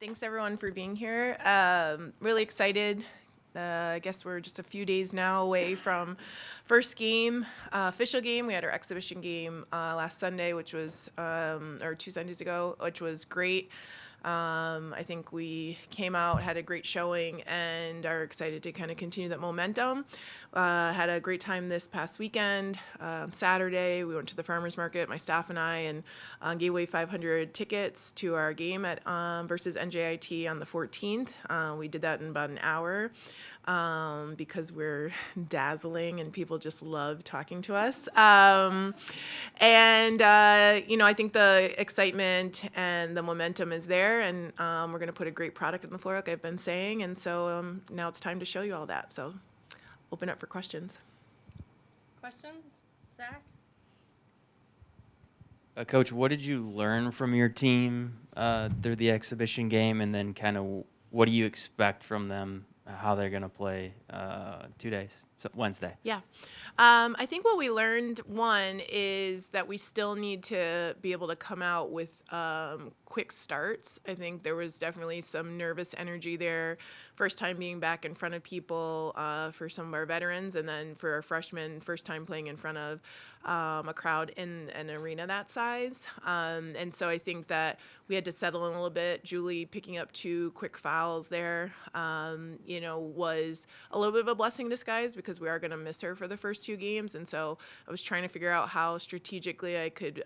Thanks everyone for being here. Really excited. I guess we're just a few days now away from first game, official game. We had our exhibition game last Sunday, which was, or 2 Sundays ago, which was great. I think we came out, had a great showing, and are excited to kind of continue that momentum. Had a great time this past weekend. Saturday, we went to the farmers market, my staff and I, and gave away 500 tickets to our game at versus NJIT on the 14th. We did that in about an hour because we're dazzling and people just love talking to us. I think the excitement and the momentum is there, and we're going to put a great product on the floor, like I've been saying. And so now it's time to show you all that. So open up for questions. Questions? Zach? Coach, what did you learn from your team through the exhibition game, and then kind of what do you expect from them, how they're going to play 2 days, so Wednesday? Yeah. I think what we learned, one, is that we still need to be able to come out with quick starts. I think there was definitely some nervous energy there. First time being back in front of people for some of our veterans, and then for our freshmen, first time playing in front of a crowd in an arena that size. And so I think that we had to settle in a little bit. Julie picking up 2 quick fouls there, was a little bit of a blessing in disguise because we are going to miss her for the first 2 games. And so I was trying to figure out how strategically I could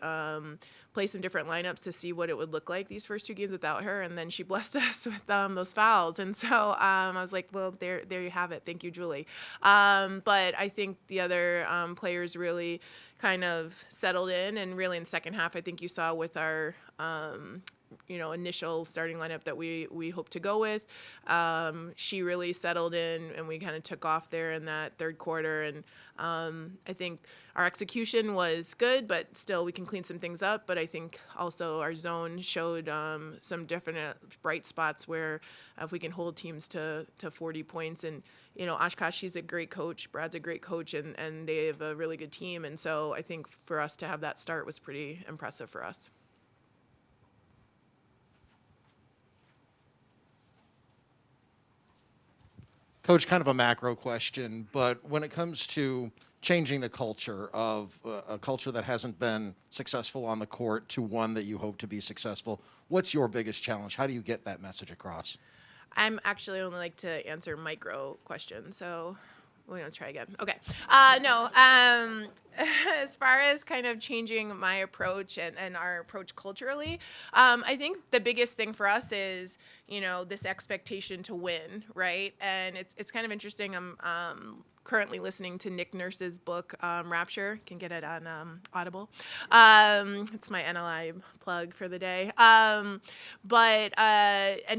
play some different lineups to see what it would look like these first 2 games without her. And then she blessed us with those fouls. And so I was like, well, there you have it. Thank you, Julie. But I think the other players really kind of settled in, and really in the second half, I think you saw with our initial starting lineup that we hope to go with. She really settled in, and we kind of took off there in that third quarter. And I think our execution was good, but still we can clean some things up. But I think also our zone showed some definite bright spots where if we can hold teams to 40 points. And, Oshkosh, she's a great coach. Brad's a great coach, and they have a really good team. And so I think for us to have that start was pretty impressive for us. Coach, kind of a macro question, but when it comes to changing the culture of a culture that hasn't been successful on the court to one that you hope to be successful, what's your biggest challenge? How do you get that message across? I'm actually only like to answer micro questions, so we're going to try again. Okay. As far as kind of changing my approach and our approach culturally, I think the biggest thing for us is, this expectation to win, right? And it's kind of interesting. I'm currently listening to Nick Nurse's book, Rapture. You can get it on Audible. It's my NLI plug for the day. And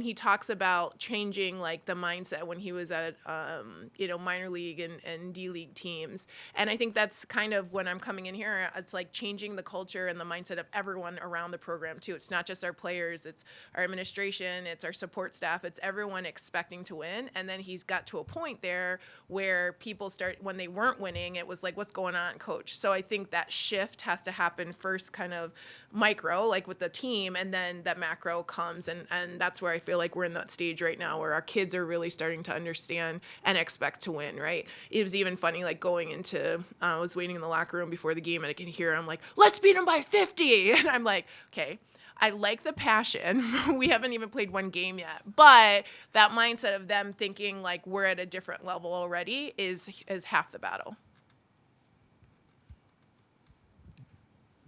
he talks about changing like the mindset when he was at, minor league and D league teams. And I think that's kind of when I'm coming in here, it's like changing the culture and the mindset of everyone around the program too. It's not just our players, it's our administration, it's our support staff, it's everyone expecting to win. And then he's got to a point there where people when they weren't winning, it was like, what's going on, coach? So I think that shift has to happen first, kind of micro, like with the team, and then that macro comes. And that's where I feel like we're in that stage right now where our kids are really starting to understand and expect to win, right? It was even funny, like going into, I was waiting in the locker room before the game and I can hear, I'm like, let's beat them by 50. And I'm like, okay. I like the passion. We haven't even played 1 game yet, but that mindset of them thinking like we're at a different level already is half the battle.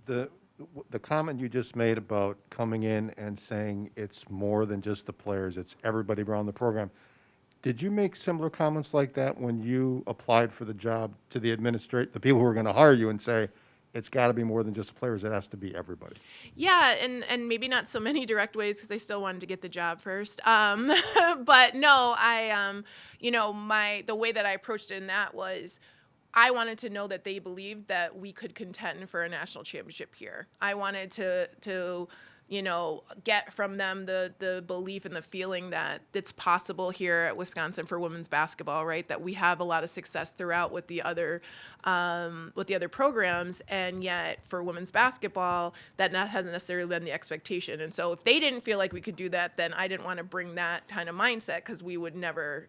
The comment you just made about coming in and saying it's more than just the players, it's everybody around the program. Did you make similar comments like that when you applied for the job to the people who are going to hire you, and say, it's got to be more than just the players, it has to be everybody? Yeah, and maybe not so many direct ways because I still wanted to get the job first. But no, the way that I approached it in that was, I wanted to know that they believed that we could contend for a national championship here. I wanted to get from them the belief and the feeling that it's possible here at Wisconsin for women's basketball, right? That we have a lot of success throughout with the other programs, and yet for women's basketball, that hasn't necessarily been the expectation. And so if they didn't feel like we could do that, then I didn't want to bring that kind of mindset, because we would never,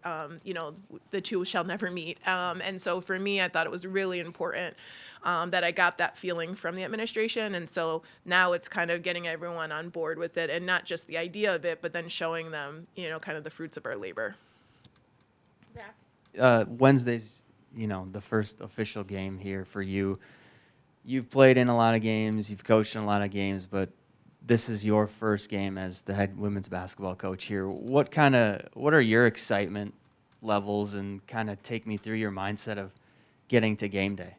the two shall never meet. And so for me, I thought it was really important that I got that feeling from the administration. And so now it's kind of getting everyone on board with it, and not just the idea of it, but then showing them, kind of the fruits of our labor. Zach? Wednesday's, the first official game here for you. You've played in a lot of games, you've coached in a lot of games, but this is your first game as the head women's basketball coach here. What are your excitement levels, and kind of take me through your mindset of getting to game day?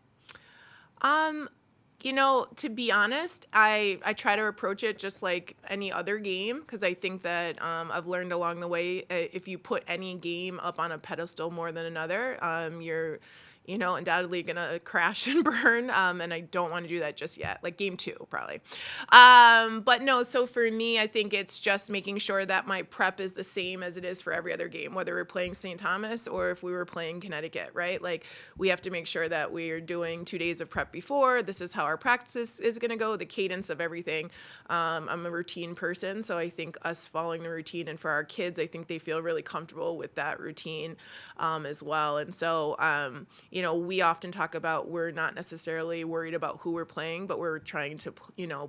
To be honest, I try to approach it just like any other game, because I think that I've learned along the way, if you put any game up on a pedestal more than another, you're undoubtedly going to crash and burn. And I don't want to do that just yet, like game 2, probably. But no, so for me, I think it's just making sure that my prep is the same as it is for every other game, whether we're playing St. Thomas or if we were playing Connecticut, right? Like, we have to make sure that we are doing 2 days of prep before. This is how our practice is going to go, the cadence of everything. I'm a routine person, so I think us following the routine, and for our kids, I think they feel really comfortable with that routine as well. And so, we often talk about we're not necessarily worried about who we're playing, but we're trying to,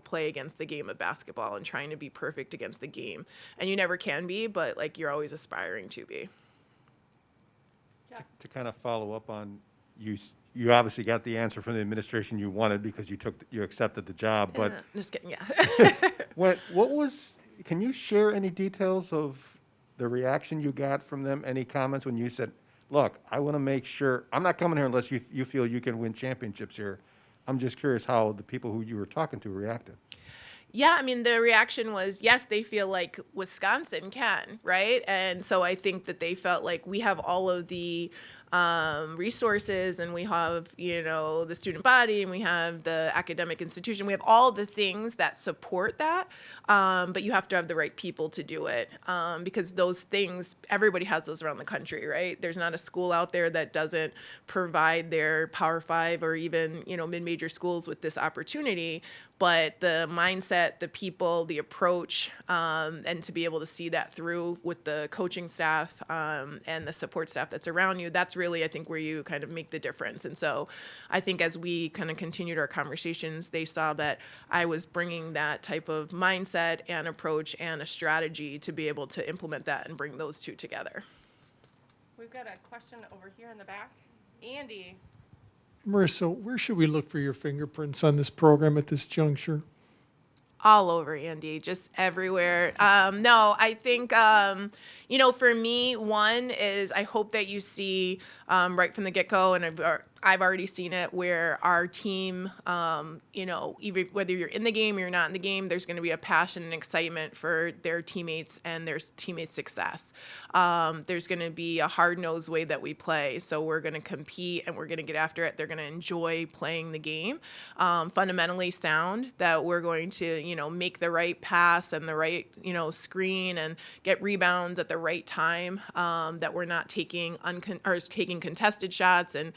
play against the game of basketball and trying to be perfect against the game. And you never can be, but like, you're always aspiring to be. To kind of follow up on, you obviously got the answer from the administration you wanted because you accepted the job, but Just kidding, yeah. can you share any details of the reaction you got from them? Any comments when you said, look, I want to make sure, I'm not coming here unless you feel you can win championships here. I'm just curious how the people who you were talking to reacted. Yeah, I mean, the reaction was, yes, they feel like Wisconsin can, right? And so I think that they felt like we have all of the resources, and we have, the student body, and we have the academic institution. We have all the things that support that, but you have to have the right people to do it, because those things, everybody has those around the country, right? There's not a school out there that doesn't provide their Power 5 or even, mid-major schools with this opportunity. But the mindset, the people, the approach, and to be able to see that through with the coaching staff and the support staff that's around you, that's really, I think, where you kind of make the difference. And so I think as we kind of continued our conversations, they saw that I was bringing that type of mindset and approach and a strategy to be able to implement that and bring those two together. We've got a question over here in the back. Andy. Marisa, where should we look for your fingerprints on this program at this juncture? All over, Andy, just everywhere. No, I think, for me, one is I hope that you see right from the get-go, and I've already seen it, where our team, even whether you're in the game or you're not in the game, there's going to be a passion and excitement for their teammates and their teammates' success. There's going to be a hard-nosed way that we play, so we're going to compete and we're going to get after it. They're going to enjoy playing the game. Fundamentally sound, that we're going to, make the right pass and the right, screen and get rebounds at the right time, that we're not taking contested shots and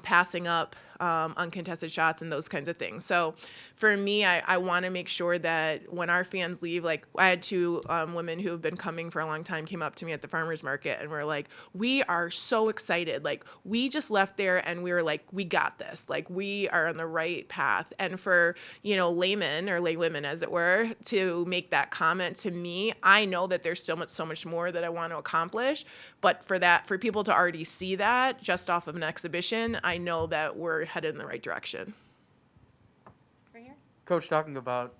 passing up uncontested shots and those kinds of things. So for me, I want to make sure that when our fans leave, like, I had 2 women who have been coming for a long time came up to me at the farmers market and were like, we are so excited. Like, we just left there and we were like, we got this. Like, we are on the right path. And for, laymen or laywomen, as it were, to make that comment to me, I know that there's so much more that I want to accomplish. But for people to already see that just off of an exhibition, I know that we're headed in the right direction. Right here. Coach, talking about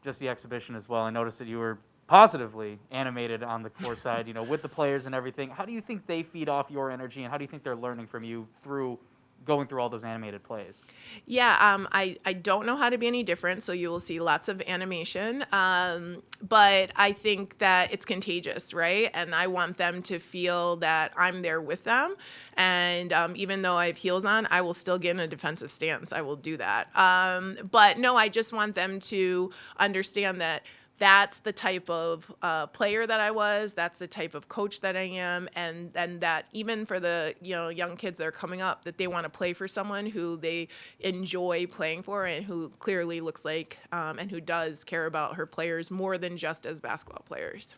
just the exhibition as well, I noticed that you were positively animated on the court side, with the players and everything. How do you think they feed off your energy, and how do you think they're learning from you through going through all those animated plays? Yeah, I don't know how to be any different, so you will see lots of animation. But I think that it's contagious, right? And I want them to feel that I'm there with them. And even though I have heels on, I will still get in a defensive stance. I will do that. But no, I just want them to understand that that's the type of player that I was. That's the type of coach that I am, and that even for the young kids that are coming up, that they want to play for someone who they enjoy playing for and who clearly looks like and who does care about her players more than just as basketball players.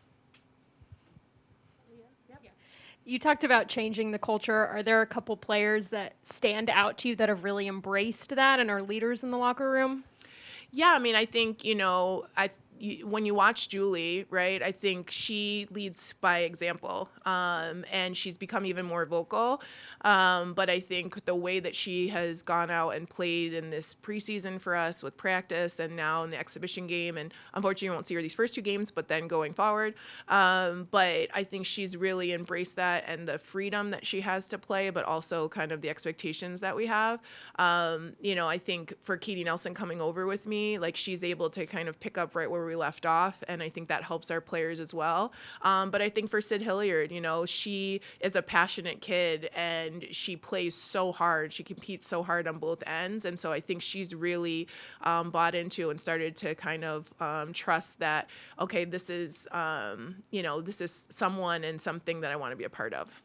You talked about changing the culture. Are there a couple players that stand out to you that have really embraced that and are leaders in the locker room? Yeah, I mean, I think, when you watch Julie, right, I think she leads by example, and she's become even more vocal. But I think the way that she has gone out and played in this preseason for us with practice and now in the exhibition game, and unfortunately you won't see her these first two games, but then going forward. But I think she's really embraced that and the freedom that she has to play, but also kind of the expectations that we have. I think for Katie Nelson coming over with me, like she's able to kind of pick up right where we left off, and I think that helps our players as well. But I think for Sid Hilliard, she is a passionate kid and she plays so hard. She competes so hard on both ends, and so I think she's really bought into and started to kind of trust that, okay, this is this is someone and something that I want to be a part of.